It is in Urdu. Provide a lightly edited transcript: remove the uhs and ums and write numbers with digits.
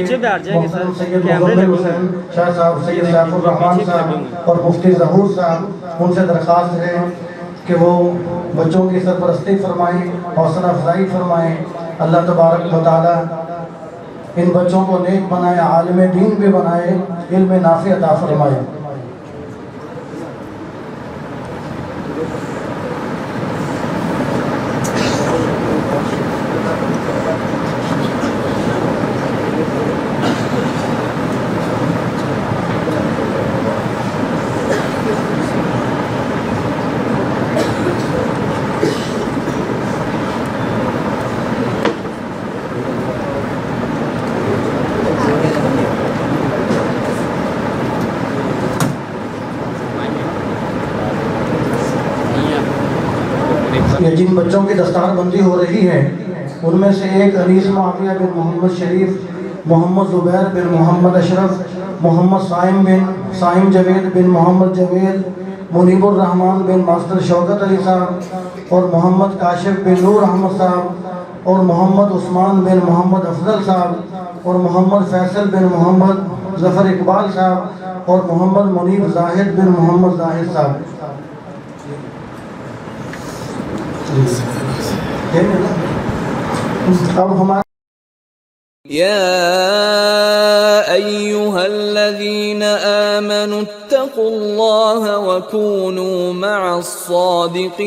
پیچھے بیٹھ جائیں گے سر، محترم سید کیمرے محمد لگے حسین شاہ صاحب، سید سیف الرحمان صاحب اور مفتی ظہور صاحب، ان سے درخواست ہے کہ وہ بچوں کی سرپرستی فرمائیں، حوصلہ افزائی فرمائیں. اللہ تبارک و تعالی ان بچوں کو نیک بنائے، عالم دین بھی بنائے، علم نافع عطا فرمائے. یہ جن بچوں کی دستار بندی ہو رہی ہے ان میں سے ایک انیس معاویہ بن محمد شریف، محمد زبیر بن محمد اشرف، محمد سائم جوید بن محمد جوید، منیب الرحمن بن ماسٹر شوکت علی صاحب اور محمد کاشف بن نور احمد صاحب اور محمد عثمان بن محمد افضل صاحب اور محمد فیصل بن محمد ظفر اقبال صاحب اور محمد منیب زاہد بن محمد زاہد صاحب. اب ہمارے يا أيها الذين آمنوا اتقوا الله وكونوا مع الصادقين